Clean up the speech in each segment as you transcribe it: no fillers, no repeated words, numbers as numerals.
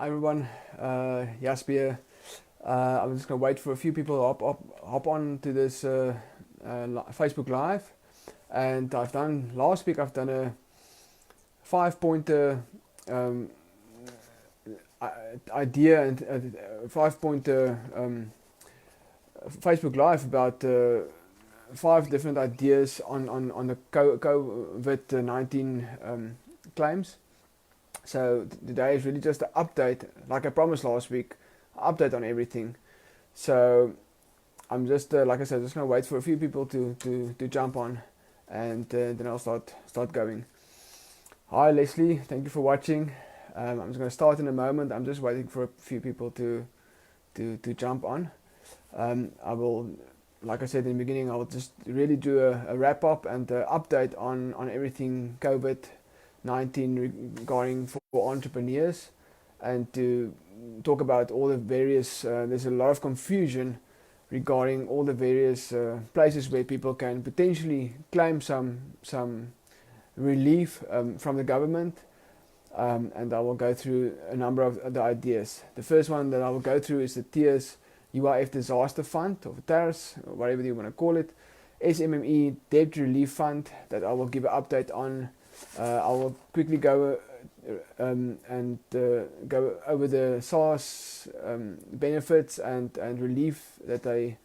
Hi everyone, Jasper here. I'm just gonna wait for a few people to hop on to this Facebook Live. And last week I've done a 5-pointer idea and 5-pointer Facebook Live about 5 different ideas on the COVID-19 claims. So today is really just an update, like I promised last week, update on everything. So I'm just, like I said, just gonna wait for a few people to jump on, and then I'll start going. Hi Leslie, thank you for watching. I'm just gonna start in a moment. I'm just waiting for a few people to jump on. I will, like I said in the beginning, I will just really do a wrap up and update on everything COVID-19 regarding for entrepreneurs, and to talk about all the various there's a lot of confusion regarding all the various places where people can potentially claim some relief from the government, and I will go through a number of the ideas. The first one that I will go through is the TERS UIF Disaster Fund, or TERS, or whatever you want to call it, SMME Debt Relief Fund, that I will give an update on. I will quickly go and go over the SARS benefits and relief that they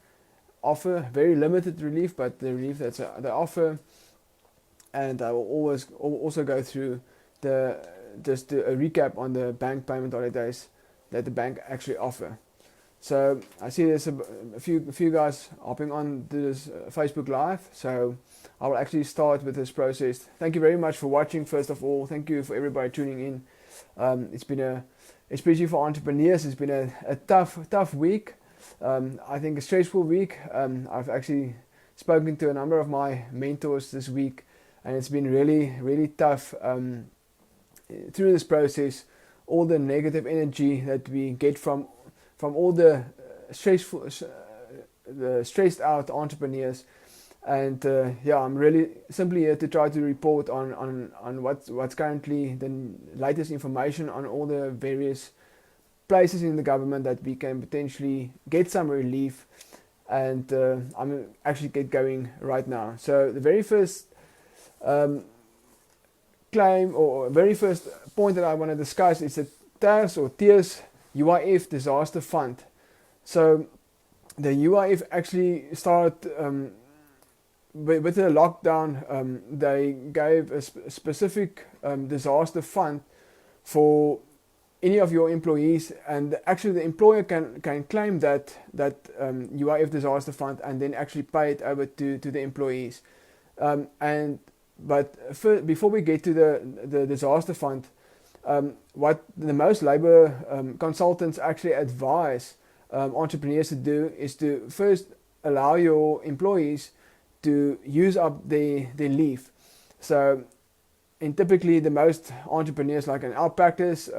offer. Very limited relief, but the relief that they offer. And I will also go through just a recap on the bank payment holidays that the bank actually offer. So I see there's a few guys hopping on to this Facebook Live. So I will actually start with this process. Thank you very much for watching. First of all, thank you for everybody tuning in. It's been especially for entrepreneurs, it's been a tough week. I think a stressful week. I've actually spoken to a number of my mentors this week, and it's been really tough through this process. All the negative energy that we get from all the stressed out entrepreneurs. And yeah, I'm really simply here to try to report on what's currently the latest information on all the various places in the government that we can potentially get some relief. And I'm actually get going right now. So the very first claim, or very first point that I want to discuss, is the TERS or TERS UIF Disaster Fund. So the UIF actually started with the lockdown. They gave a specific disaster fund for any of your employees, and actually the employer can claim that UIF disaster fund and then actually pay it over to the employees. But before we get to the disaster fund, what the most labor consultants actually advise entrepreneurs to do is to first allow your employees to use up their leave. So, and typically the most entrepreneurs, like in our practice,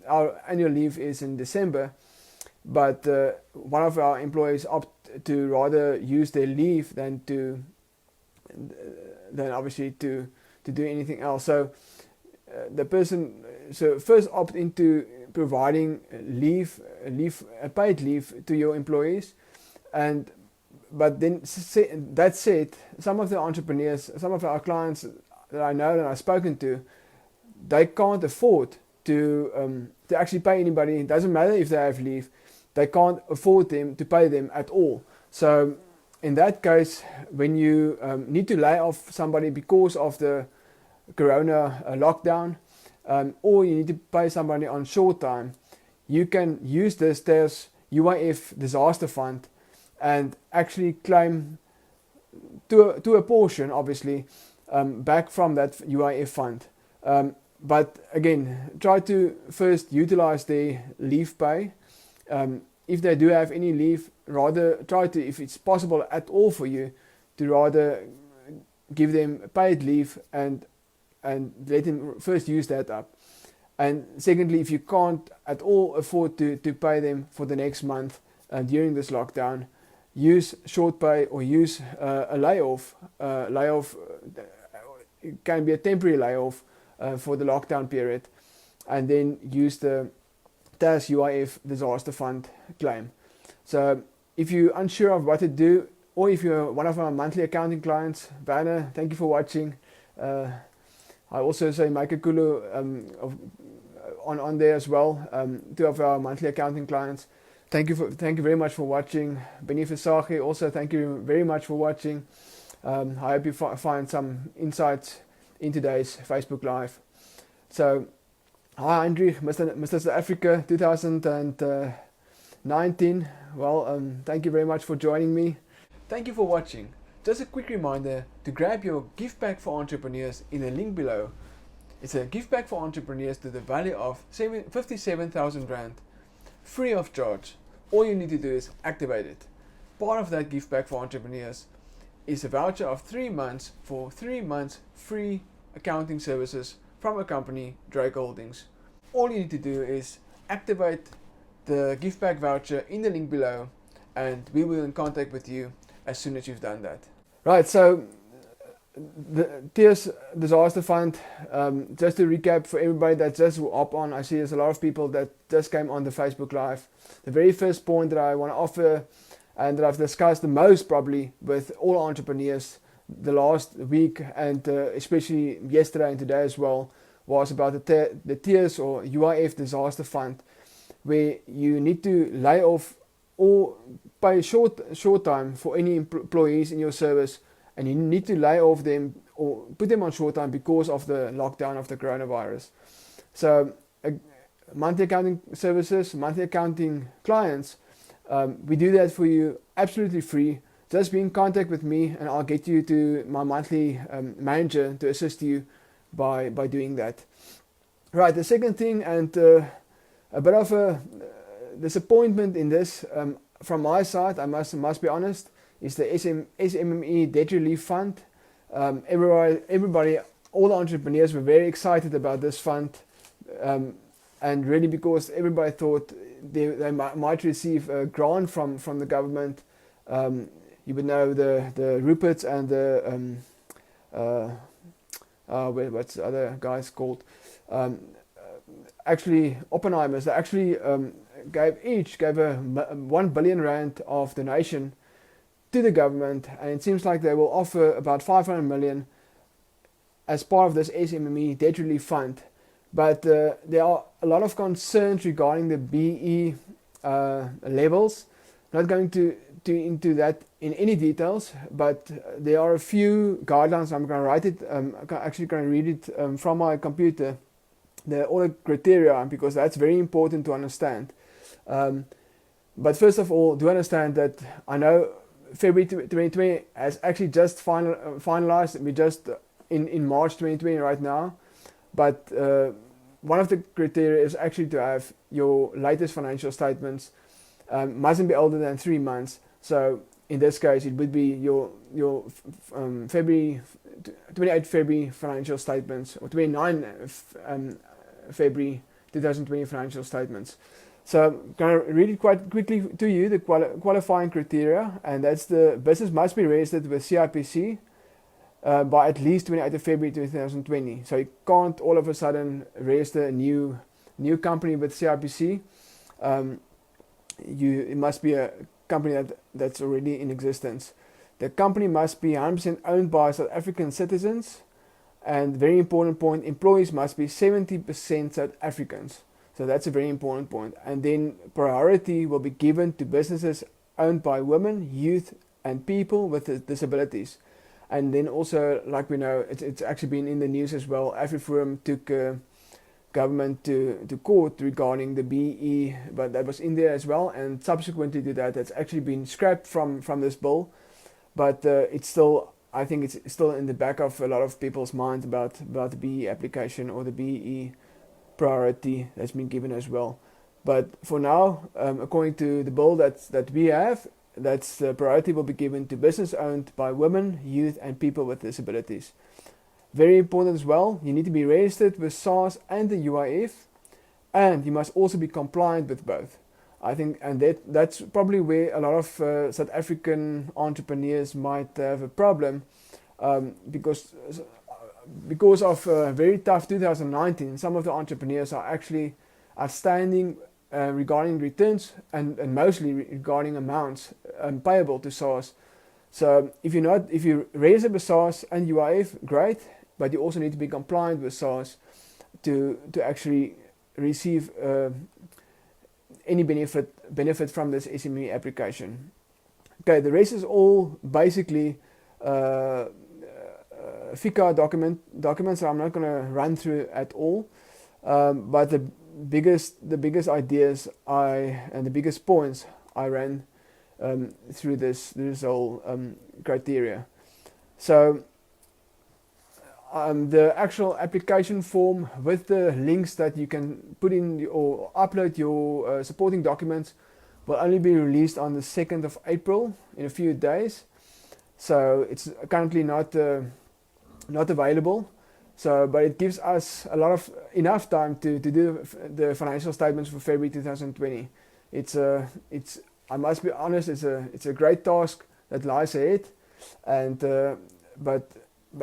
our annual leave is in December, but one of our employees opt to rather use their leave than obviously to do anything else. So the person first opt into providing a paid leave to your employees, but then that said, some of the entrepreneurs, some of our clients that I know and I've spoken to, they can't afford to actually pay anybody. It doesn't matter if they have leave, they can't afford to pay them at all. So in that case, when you need to lay off somebody because of the corona lockdown, or you need to pay somebody on short time, you can use this TERS UIF disaster fund and actually claim to a portion, obviously, back from that UIF fund. But again, try to first utilize their leave pay. If they do have any leave, rather try to, if it's possible at all for you, to rather give them paid leave and let them first use that up. And secondly, if you can't at all afford to pay them for the next month during this lockdown, use short pay or use a layoff. It can be a temporary layoff for the lockdown period, and then use TERS UIF disaster fund claim. So if you're unsure of what to do, or if you're one of our monthly accounting clients, Werner, thank you for watching. I also say Mike Kulu on there as well, 2 of our monthly accounting clients. Thank you very much for watching. Benny Versage, also thank you very much for watching. I hope you find some insights in today's Facebook Live. So, hi Andrew, Mr. South Africa 2019. Well, thank you very much for joining me. Thank you for watching. Just a quick reminder to grab your gift bag for entrepreneurs in the link below. It's a gift bag for entrepreneurs to the value of 57,000 Rand, free of charge. All you need to do is activate it. Part of that gift bag for entrepreneurs is a voucher of 3 months for 3 months free accounting services from a company, Dryk Holdings. All you need to do is activate the gift bag voucher in the link below, and we will be in contact with you as soon as you've done that. Right, so the TERS Disaster Fund, just to recap for everybody that just hop on, I see there's a lot of people that just came on the Facebook Live. The very first point that I want to offer, and that I've discussed the most probably with all entrepreneurs the last week, and especially yesterday and today as well, was about the TERS or UIF Disaster Fund, where you need to lay off or pay short time for any employees in your service, and you need to lay off them or put them on short time because of the lockdown of the coronavirus. So monthly accounting services, monthly accounting clients, we do that for you absolutely free. Just be in contact with me and I'll get you to my monthly manager to assist you by doing that. Right, the second thing, and a bit of a disappointment in this from my side, I must be honest, is the SMME Debt Relief Fund. Everybody, all the entrepreneurs were very excited about this fund, and really because everybody thought they might receive a grant from the government. You would know the Ruperts and the what's the other guys called? Actually, Oppenheimers. They actually gave a 1 billion Rand of donation to the government, and it seems like they will offer about 500 million as part of this SMME Debt Relief Fund. But there are a lot of concerns regarding the BE levels. Not going to into that in any details, but there are a few guidelines. I'm going to write it. I'm actually going to read it from my computer. All the criteria, because that's very important to understand. But first of all, do understand that I know February 2020 has actually just finalized. We're just in March 2020 right now. But one of the criteria is actually to have your latest financial statements mustn't be older than 3 months. So in this case, it would be your February 28 February financial statements, or 29 February 2020 financial statements. So I'm going to read it quite quickly to you, the qualifying criteria, and that's the business must be registered with CIPC by at least 28 February 2020. So you can't all of a sudden register a new company with CIPC. It must be a company that's already in existence. The company must be 100% owned by South African citizens, and very important point, employees must be 70% South Africans. So that's a very important point. And then priority will be given to businesses owned by women, youth, and people with disabilities. And then also, like we know, it's actually been in the news as well. AfriForum took government to court regarding the BE, but that was in there as well. And subsequently to that, it's actually been scrapped from this bill. But it's still, I think it's still in the back of a lot of people's minds about the BE application or the BE priority that's been given as well. But for now, according to the bill that we have, that's the priority will be given to business owned by women, youth, and people with disabilities. Very important as well, you need to be registered with SARS and the UIF, and you must also be compliant with both. I think, and that's probably where a lot of South African entrepreneurs might have a problem, because of very tough 2019. Some of the entrepreneurs are actually standing regarding returns and mostly regarding amounts payable to SARS. So if you register with SARS and UIF, great, but you also need to be compliant with SARS to actually receive any benefit from this SME application. Okay, the rest is all basically FICA documents that I'm not going to run through at all, but the biggest ideas and the biggest points I ran through this whole criteria. So the actual application form with the links that you can put in or upload your supporting documents will only be released on the 2nd of April in a few days. So it's currently not available. So, but it gives us enough time to do the financial statements for February 2020. I must be honest, it's a great task that lies ahead, and but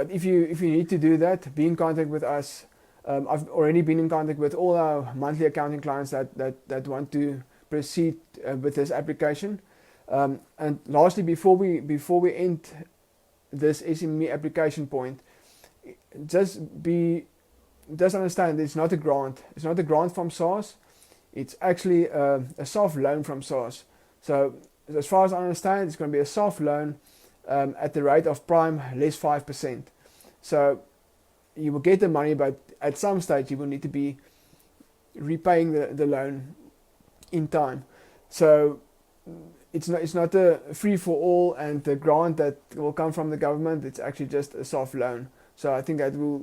if you need to do that, be in contact with us. I've already been in contact with all our monthly accounting clients that want to proceed with this application. And lastly, before we end this SME application point, just understand it's not a grant. It's not a grant from SARS. It's actually a soft loan from SARS. So as far as I understand, it's going to be a soft loan at the rate of prime less 5%. So you will get the money, but at some stage you will need to be repaying the loan in time. So it's not a free for all and the grant that will come from the government. It's actually just a soft loan. So I think that will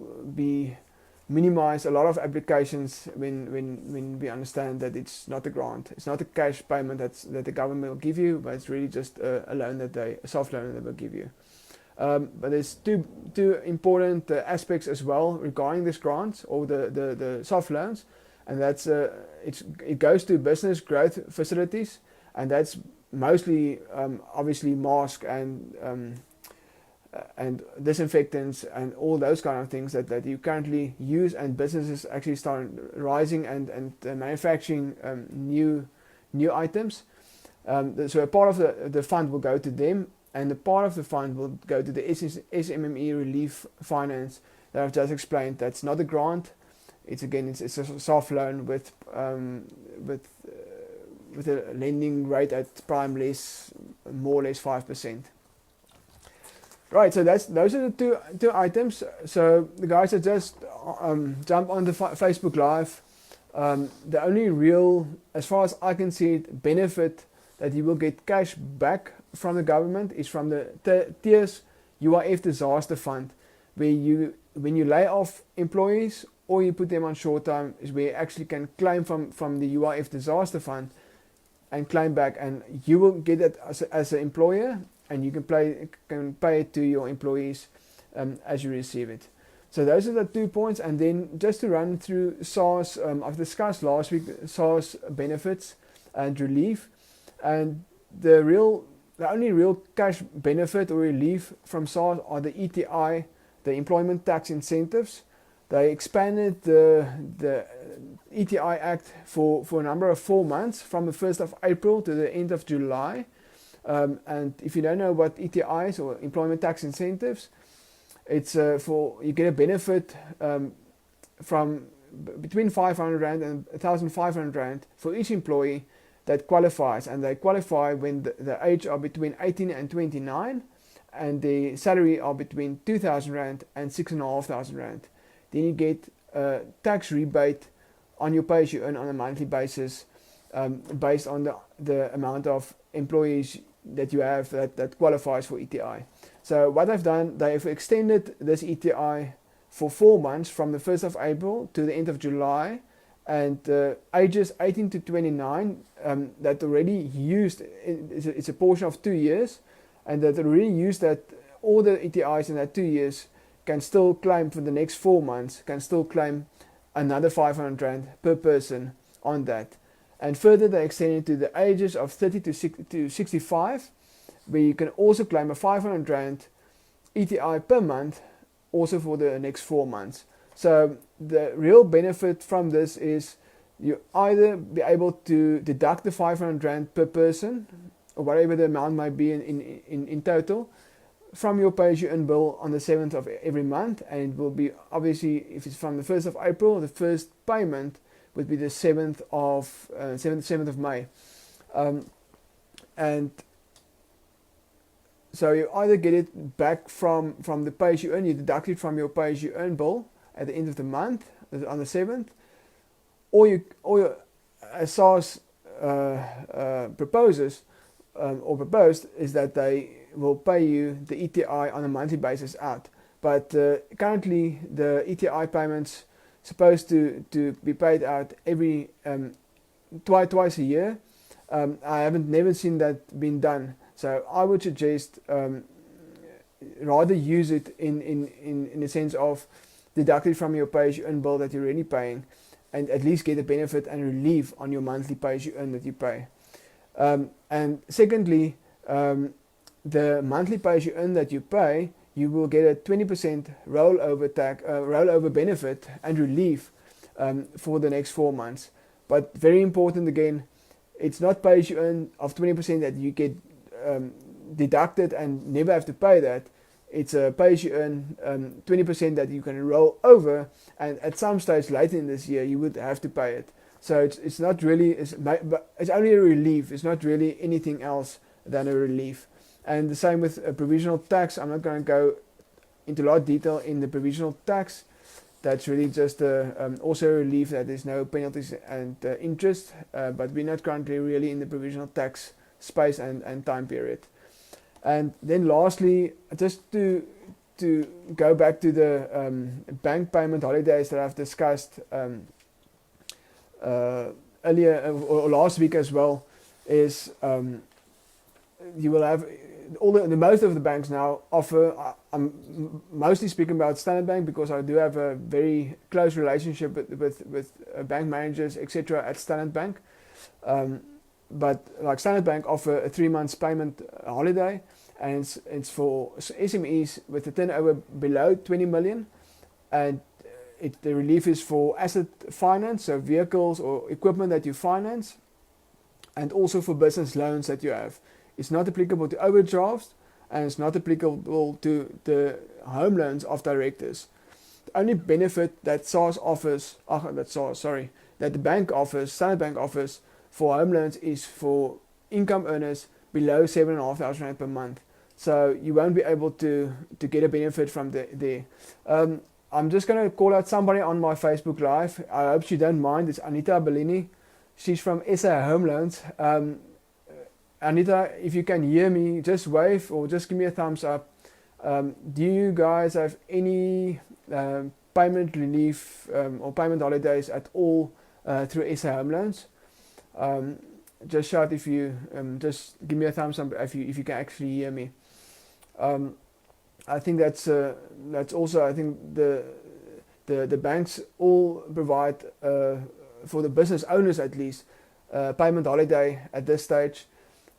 minimize a lot of applications when we understand that it's not a grant. It's not a cash payment that the government will give you, but it's really just a loan a soft loan that they will give you. But there's two important aspects as well regarding this grant or the soft loans, and that's it goes to business growth facilities, and that's mostly obviously masks and disinfectants and all those kind of things that you currently use, and businesses actually start rising and manufacturing new items. So a part of the fund will go to them, and a part of the fund will go to the SMME relief finance that I've just explained. That's not a grant. It's a soft loan with a lending rate at prime more or less 5%. Right, so those are the two items. So the guys that just jump on the Facebook Live, the only real, as far as I can see it, benefit that you will get cash back from the government is from the TERS UIF disaster fund, where when you lay off employees or you put them on short time, is where you actually can claim from the UIF disaster fund and claim back, and you will get it as an employer, and you can pay it to your employees as you receive it. So those are the 2 points. And then just to run through SARS, I've discussed last week SARS benefits and relief, and the only real cash benefit or relief from SARS are the ETI, the employment tax incentives. They expanded the ETI Act for a number of 4 months, from the 1st of April to the end of July. And if you don't know what ETIs or employment tax incentives, it's you get a benefit from between 500 Rand and 1,500 Rand for each employee that qualifies, and they qualify when the age are between 18 and 29, and the salary are between 2,000 Rand and 6,500 Rand. Then you get a tax rebate on your pay as you earn on a monthly basis, based on the amount of employees that you have that qualifies for ETI. So what they've done, they've extended this ETI for 4 months, from the 1st of April to the end of July, and ages 18 to 29 that already used, it's a portion of 2 years, and that already used that, all the ETIs in that 2 years can still claim for the next 4 months, can still claim another 500 Rand per person on that. And further, they extended to the ages of 30 to 65, where you can also claim a 500 Rand ETI per month, also for the next 4 months. So the real benefit from this is you either be able to deduct the 500 Rand per person, or whatever the amount might be in total, from your pay-as-you-earn bill on the 7th of every month, and it will be, obviously, if it's from the 1st of April, the first payment would be the 7th of May. And so you either get it back from the pay-as-you-earn, you deduct it from your pay-as-you-earn bill at the end of the month, on the 7th, or as SARS proposes, or proposed, is that they will pay you the ETI on a monthly basis out. But currently the ETI payments supposed to be paid out every twice a year. I haven't never seen that being done, so I would suggest rather use it in the sense of deduct it from your pay-as-you-earn bill that you're already paying, and at least get a benefit and relief on your monthly pay-as-you-earn that you pay. And secondly, the monthly pay-as-you-earn that you pay, you will get a 20% rollover benefit and relief for the next 4 months. But very important again, it's not pay-as-you-earn of 20% that you get deducted and never have to pay that. It's a pay-as-you-earn 20% that you can roll over, and at some stage later in this year you would have to pay it. So it's not really, it's only a relief. It's not really anything else than a relief. And the same with a provisional tax. I'm not going to go into a lot of detail in the provisional tax. That's really just also a relief that there's no penalties and interest, but we're not currently really in the provisional tax space and time period. And then lastly, just to go back to the bank payment holidays that I've discussed earlier or last week as well, is you will have most of the banks now offer. I'm mostly speaking about Standard Bank because I do have a very close relationship with bank managers, etc. at Standard Bank. But like Standard Bank offer a 3 months payment holiday, and it's for SMEs with a turnover below 20 million, and the relief is for asset finance, so vehicles or equipment that you finance, and also for business loans that you have. It's not applicable to overdrafts, and it's not applicable to the home loans of directors. The only benefit that that the bank offers, Standard Bank offers for home loans, is for income earners below 7,500 Rand per month. So you won't be able to get a benefit from there. I'm just going to call out somebody on my Facebook Live. I hope she don't mind. It's Anita Bellini. She's from SA Home Loans. Anita, if you can hear me, just wave or just give me a thumbs up. Do you guys have any payment relief or payment holidays at all through SA Home Loans? Just shout if you just give me a thumbs up if you can actually hear me. I think that's also, I think the banks all provide for the business owners at least payment holiday at this stage,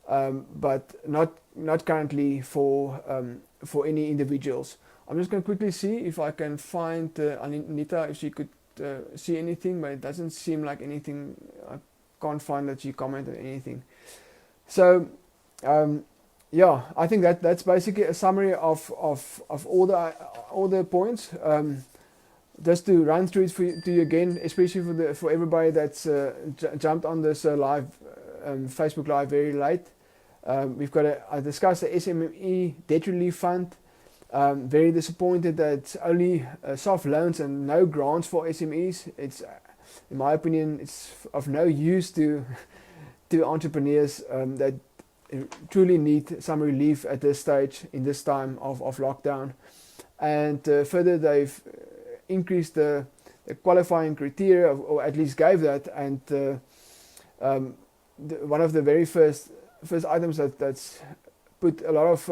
but not currently for any individuals. I'm just going to quickly see if I can find Anita, if she could see anything, but it doesn't seem like anything. I can't find that she commented anything. So yeah, I think that's basically a summary of all the points. Just to run through it to you again, especially for everybody that's jumped on this live Facebook Live very late. We've got I discussed the SME debt relief fund. Very disappointed that it's only soft loans and no grants for SMEs. It's, in my opinion, it's of no use to entrepreneurs that truly need some relief at this stage in this time of lockdown. And further, they've increased the qualifying criteria, or at least gave that. And one of the very first items that's put a lot of,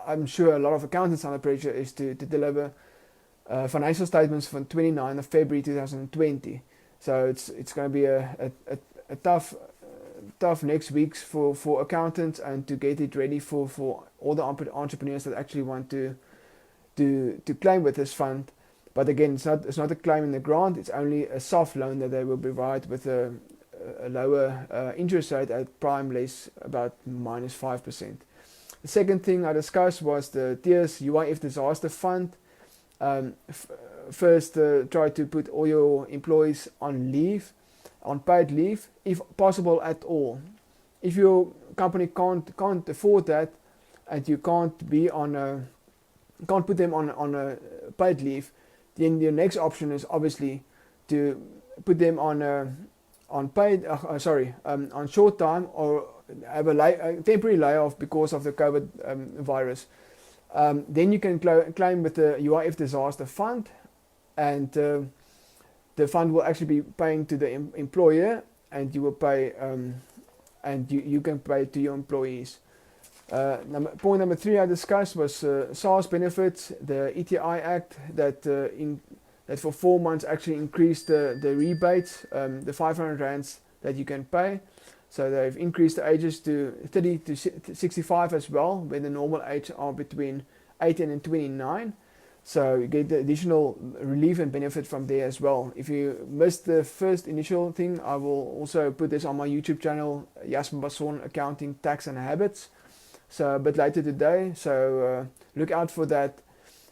I'm sure a lot of accountants under pressure, is to deliver financial statements from 29th of February 2020. So it's going to be a tough next weeks for accountants, and to get it ready for all the entrepreneurs that actually want to claim with this fund. But again, it's not a claim in the grant. It's only a soft loan that they will provide with a lower interest rate at prime less about -5%. The second thing I discussed was the TERS UIF disaster fund. First, try to put all your employees on leave, on paid leave, if possible at all. If your company can't afford that, and you can't put them on a paid leave, then your next option is obviously to put them on paid, on short time, or have a temporary layoff because of the COVID virus. Then you can claim with the UIF disaster fund, and the fund will actually be paying to the employer, and you will pay, and you can pay to your employees. Point number 3 I discussed was SARS benefits, the ETI Act that for 4 months actually increased the rebates, the 500 rands that you can pay. So they've increased the ages to 30 to 65 as well, when the normal age are between 18 and 29. So you get the additional relief and benefit from there as well. If you missed the first initial thing, I will also put this on my YouTube channel, Jasper Basson, Accounting, Tax and Habits. So a bit later today, so look out for that,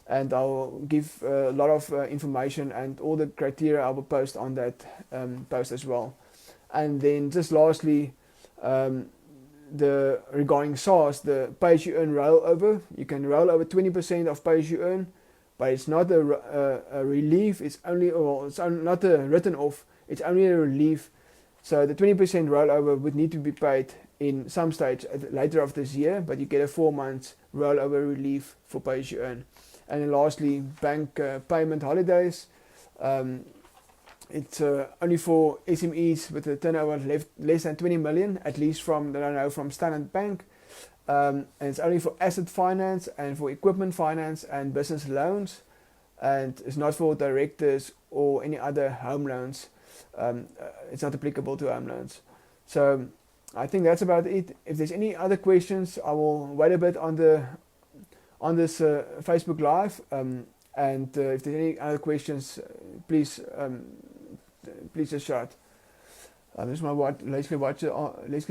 and I'll give a lot of information, and all the criteria I will post on that post as well. And then just lastly, regarding SARS, the pay-as-you-earn rollover. You can roll over 20% of pay-as-you-earn, but it's not a relief. It's not a written off. It's only a relief. So the 20% rollover would need to be paid in some stage later of this year, but you get a 4 months rollover relief for pay-as-you-earn. And then lastly, bank payment holidays. It's only for SMEs with a turnover less than 20 million, at least from that I know from Standard Bank. And it's only for asset finance and for equipment finance and business loans. And it's not for directors or any other home loans. It's not applicable to home loans. So I think that's about it. If there's any other questions, I will wait a bit on this Facebook Live. And if there's any other questions, please just shout. This is my Leslie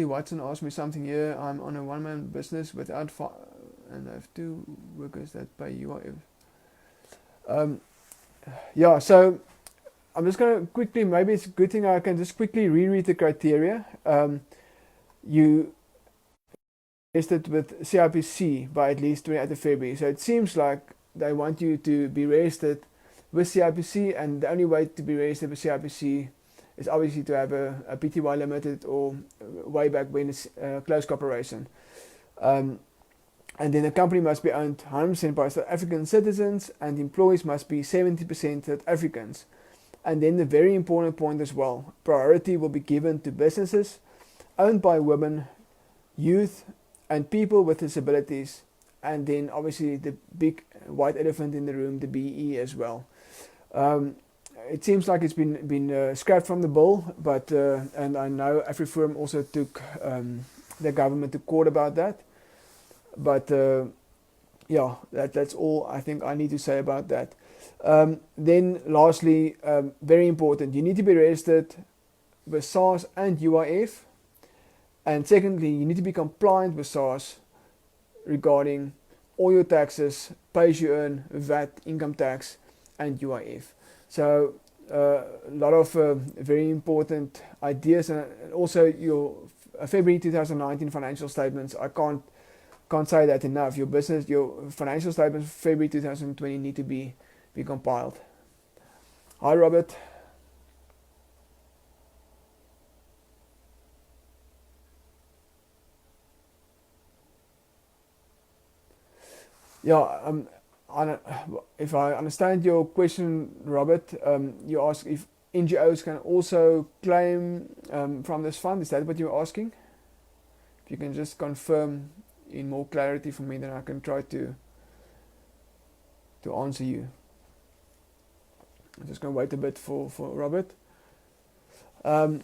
Watson asked me something here. I'm on a one-man business without and I have 2 workers that pay UIF. Yeah, so I'm just going to quickly, maybe it's a good thing I can just quickly reread the criteria. You tested with CIPC by at least 28th of February. So it seems like they want you to be registered with CIPC, and the only way to be registered with CIPC is obviously to have a Pty Limited, or way back when it's close corporation. And then the company must be owned 100% by South African citizens, and employees must be 70% South Africans. And then the very important point as well, priority will be given to businesses owned by women, youth, and people with disabilities. And then obviously the big white elephant in the room, the BE as well. It seems like it's been scrapped from the bill, but and I know AfriForum also took the government to court about that. But yeah, that's all I think I need to say about that. Then lastly, very important, you need to be registered with SARS and UIF. And secondly, you need to be compliant with SARS regarding all your taxes, pay-as-you-earn, VAT, income tax, and UIF. So a lot of very important ideas, and also your February 2019 financial statements. I can't say that enough. Your financial statements for February 2020 need to be compiled. Hi, Robert. Yeah, if I understand your question, Robert, you ask if NGOs can also claim from this fund. Is that what you're asking? If you can just confirm in more clarity for me, then I can try to answer you. I'm just going to wait a bit for Robert. Oh,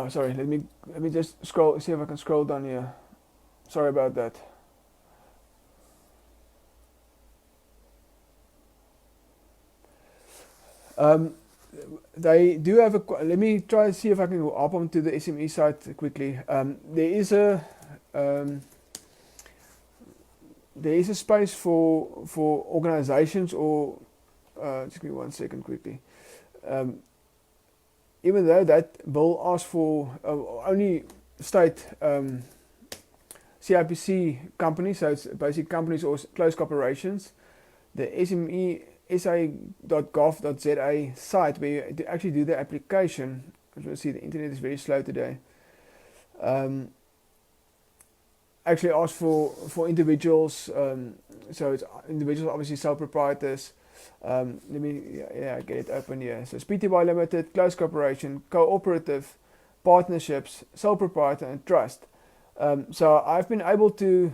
sorry. Let me just see if I can scroll down here. Sorry about that. They do have a. Let me try to see if I can go up onto the SME site quickly. There is a space for organizations or just give me 1 second quickly. Even though that bill asks for only state CIPC companies, so it's basically companies or close corporations, the SME sa.gov.za site where you actually do the application. As you see, the internet is very slow today. Actually asks for individuals, so it's individuals, obviously sole proprietors. Let me get it open here. So it's Pty Limited, close corporation, cooperative, partnerships, sole proprietor, and trust. So I've been able to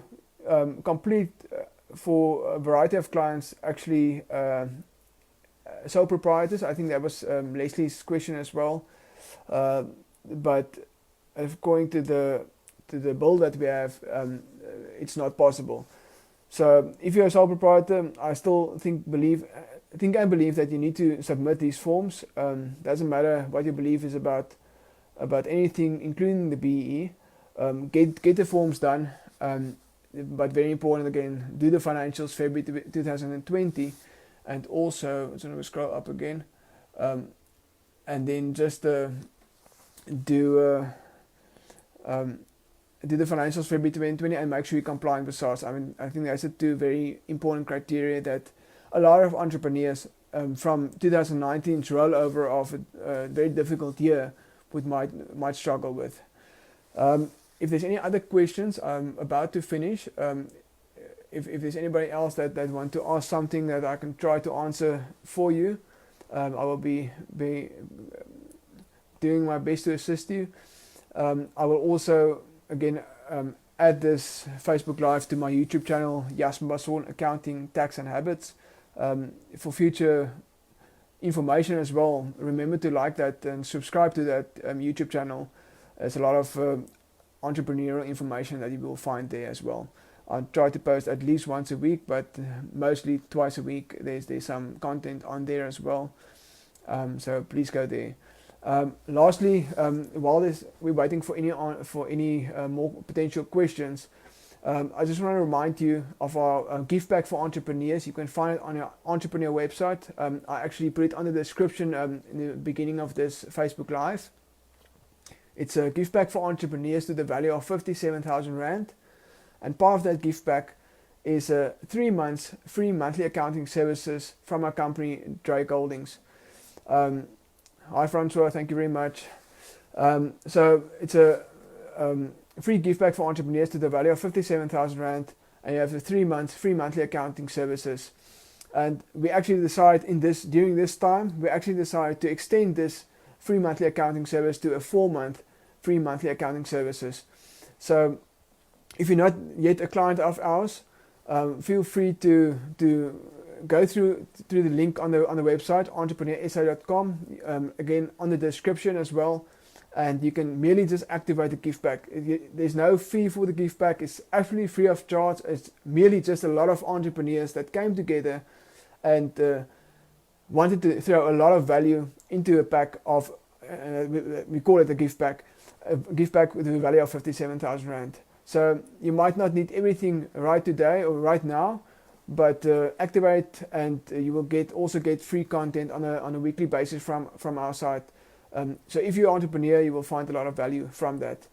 complete for a variety of clients actually sole proprietors. I think that was Leslie's question as well. But according to the bill that we have, it's not possible. So if you're a sole proprietor, I still think and believe that you need to submit these forms. Doesn't matter what your belief is about anything, including the BEE. Get the forms done. But very important again, do the financials February 2020, and also so I'm going to scroll up again, and then just do the financials February 2020 and make sure you comply with SARS. I mean, I think that's the two very important criteria that a lot of entrepreneurs from 2019's rollover of a very difficult year might struggle with. If there's any other questions, I'm about to finish. If there's anybody else that want to ask something that I can try to answer for you, I will be doing my best to assist you. I will also again add this Facebook Live to my YouTube channel, Jasper Basson, Accounting, Tax and Habits, for future information as well. Remember to like that and subscribe to that YouTube channel. There's a lot of entrepreneurial information that you will find there as well. I try to post at least once a week, but mostly twice a week. There's some content on there as well. So please go there. Lastly, while we're waiting for any more potential questions, I just want to remind you of our gift pack for entrepreneurs. You can find it on our entrepreneur website. I actually put it on the description in the beginning of this Facebook Live. It's a gift pack for entrepreneurs to the value of 57,000 Rand. And part of that gift pack is 3 months free monthly accounting services from our company, Dryk Holdings. Hi Francois, thank you very much. So it's a free gift pack for entrepreneurs to the value of 57,000 Rand, and you have the 3 months free monthly accounting services. And we actually decide during this time, we actually decide to extend this free monthly accounting service to a 4-month free monthly accounting services. So if you're not yet a client of ours, feel free to go through the link on the website, entrepreneursa.com, again on the description as well, and you can merely just activate the gift pack. There's no fee for the gift pack. It's absolutely free of charge. It's merely just a lot of entrepreneurs that came together and wanted to throw a lot of value into a pack of, we call it a gift pack with a value of 57,000 Rand. So you might not need everything right today or right now, but activate and you will also get free content on a weekly basis from our site. So if you're an entrepreneur, you will find a lot of value from that.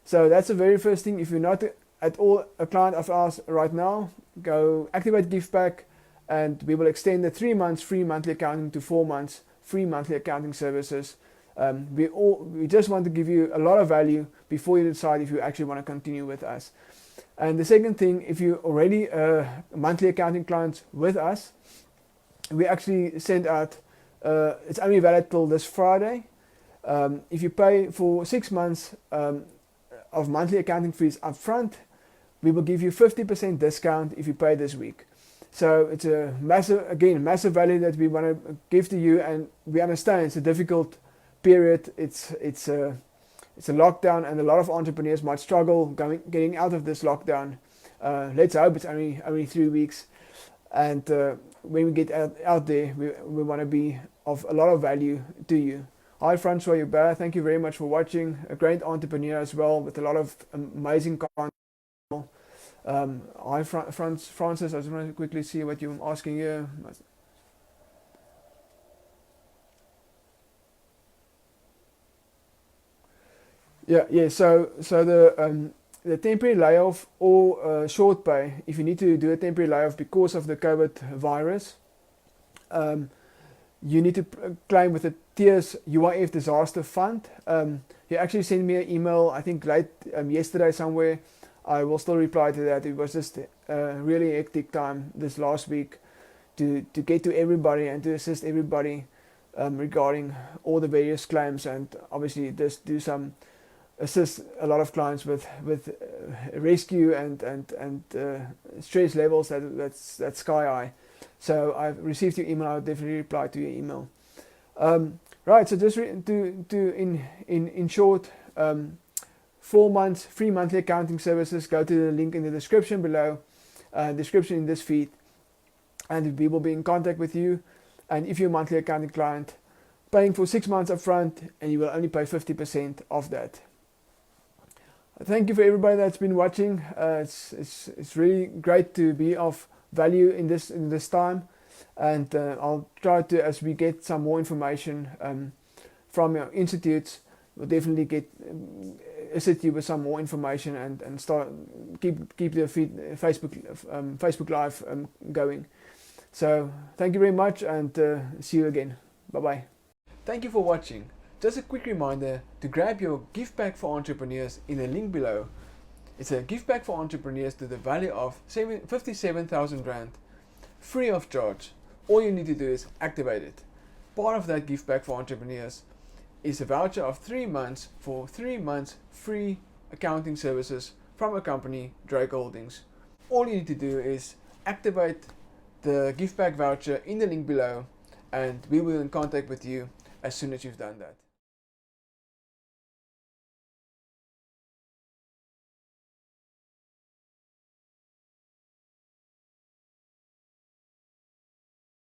So that's the very first thing. If you're not at all a client of ours right now, go activate gift pack, and we will extend the 3 months free monthly accounting to 4 months free monthly accounting services. We just want to give you a lot of value before you decide if you actually want to continue with us. And the second thing, if you're already a monthly accounting client with us, we actually send out, it's only valid till this Friday. If you pay for 6 months of monthly accounting fees up front, we will give you 50% discount if you pay this week. So it's a massive value that we want to give to you, and we understand it's a difficult period. It's a lockdown, and a lot of entrepreneurs might struggle getting out of this lockdown. Let's hope it's only 3 weeks, and when we get out there, we want to be of a lot of value to you. Hi Francois Hubert, thank you very much for watching. A great entrepreneur as well, with a lot of amazing content. Hi Francis, I just want to quickly see what you're asking here. Yeah. So the temporary layoff or short pay, if you need to do a temporary layoff because of the COVID virus, you need to claim with the TERS UIF disaster fund. He actually sent me an email, I think late yesterday somewhere. I will still reply to that. It was just a really hectic time this last week to get to everybody and to assist everybody regarding all the various claims, and obviously just do some assist a lot of clients with rescue and stress levels that's sky high. So I've received your email. I'll definitely reply to your email. Right. So just in short, 4 months free monthly accounting services. Go to the link in the description below, description in this feed, and we will be in contact with you. And if you're a monthly accounting client, paying for 6 months upfront, and you will only pay 50% of that. Thank you for everybody that's been watching. It's really great to be of value in this time, and I'll try to, as we get some more information from your institutes, we'll definitely assist you with some more information and start keep the Facebook Live going. So thank you very much, and see you again. Bye bye. Thank you for watching. Just a quick reminder to grab your gift pack for entrepreneurs in the link below. It's a gift pack for entrepreneurs to the value of 57,000 Rand, free of charge. All you need to do is activate it. Part of that gift pack for entrepreneurs is a voucher of 3 months for 3 months free accounting services from a company, Dryk Holdings. All you need to do is activate the gift pack voucher in the link below, and we will be in contact with you as soon as you've done that.